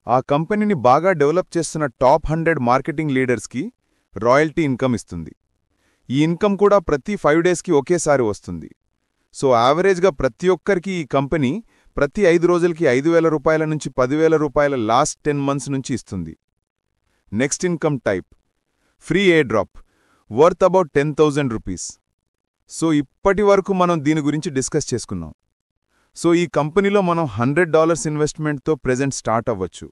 ఆ కంపెనీని బాగా డెవలప్ చేస్తున్న టాప్ 100 మార్కెటింగ్ లీడర్స్కి రాయల్టీ ఇన్కమ్ ఇస్తుంది. ఈ ఇన్కమ్ కూడా ప్రతి 5 డేస్కి ఒకేసారి వస్తుంది. సో యావరేజ్గా ప్రతి ఒక్కరికి ఈ కంపెనీ ప్రతి 5 రోజులకి 5,000 రూపాయల నుంచి 10,000 రూపాయల లాస్ట్ 10 మంత్స్ నుంచి ఇస్తుంది. Next income type free air drop worth about 10,000 rupees. So ఇప్పటి వరకు మనం దీని గురించి డిస్కస్ చేసుకున్నాం. సో ఈ కంపెనీలో మనం $100 ఇన్వెస్ట్మెంట్తో ప్రెజెంట్ స్టార్ట్ అవ్వచ్చు.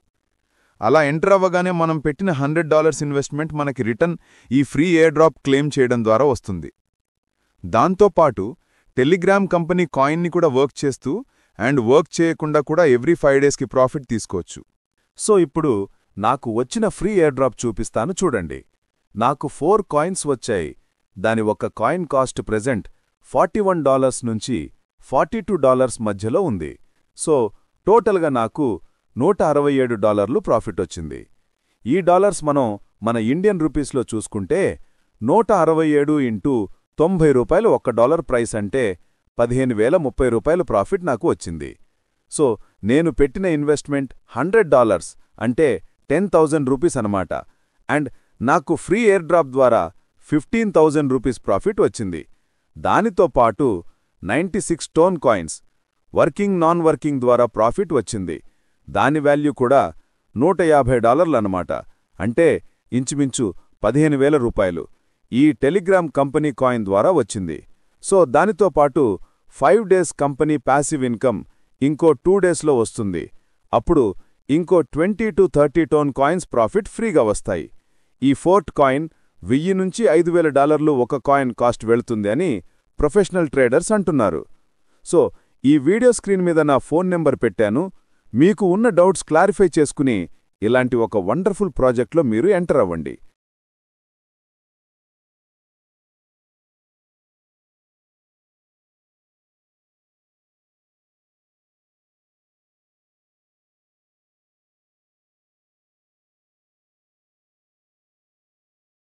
అలా ఎంటర్ అవ్వగానే మనం పెట్టిన $100 ఇన్వెస్ట్మెంట్ మనకి రిటర్న్ ఈ ఫ్రీ ఎయిర్ డ్రాప్ క్లెయిమ్ చేయడం ద్వారా వస్తుంది. దాంతోపాటు టెలిగ్రామ్ కంపెనీ కాయిన్ని కూడా వర్క్ చేస్తూ అండ్ వర్క్ చేయకుండా కూడా ఎవ్రీ 5 డేస్కి ప్రాఫిట్ తీసుకోవచ్చు. సో ఇప్పుడు నాకు వచ్చిన ఫ్రీ ఎయిర్ డ్రాప్ చూపిస్తాను చూడండి. నాకు 4 కాయిన్స్ వచ్చాయి. దాని ఒక కాయిన్ కాస్ట్ ప్రెజెంట్ $41 నుంచి $42 మధ్యలో ఉంది. సో టోటల్గా నాకు $167 ప్రాఫిట్ వచ్చింది. ఈ డాలర్స్ మనం మన ఇండియన్ రూపీస్లో చూసుకుంటే 167 ఇంటూ $90 $1 ప్రైస్ అంటే 15,030 రూపాయలు ప్రాఫిట్ నాకు వచ్చింది. సో నేను పెట్టిన ఇన్వెస్ట్మెంట్ $100 అంటే 10,000 రూపీస్ అనమాట. అండ్ నాకు ఫ్రీ ఎయిర్ డ్రాప్ ద్వారా 15,000 రూపీస్ ప్రాఫిట్ వచ్చింది. దానితో పాటు 96 tone coins working non working ద్వారా ప్రాఫిట్ వచ్చింది. దాని వాల్యూ కూడా $150 అనమాట. అంటే ఇంచుమించు 15,000 రూపాయలు ఈ టెలిగ్రామ్ కంపెనీ కాయిన్ ద్వారా వచ్చింది. సో దానితో పాటు 5 డేస్ కంపెనీ ప్యాసివ్ ఇన్కమ్ ఇంకో 2 డేస్లో వస్తుంది. అప్పుడు ఇంకో 20 to 30 టోన్ కాయిన్స్ ప్రాఫిట్ ఫ్రీగా వస్తాయి. ఈ ఫోర్త్ కాయిన్ $1000 నుంచి $5,000 ఒక కాయిన్ కాస్ట్ వెళుతుంది అని ప్రొఫెషనల్ ట్రేడర్స్ అంటున్నారు. సో ఈ వీడియో స్క్రీన్ మీద నా ఫోన్ నెంబర్ పెట్టాను. మీకు ఉన్న డౌట్స్ క్లారిఫై చేసుకుని ఇలాంటి ఒక వండర్ఫుల్ ప్రాజెక్ట్లో మీరు ఎంటర్ అవ్వండి.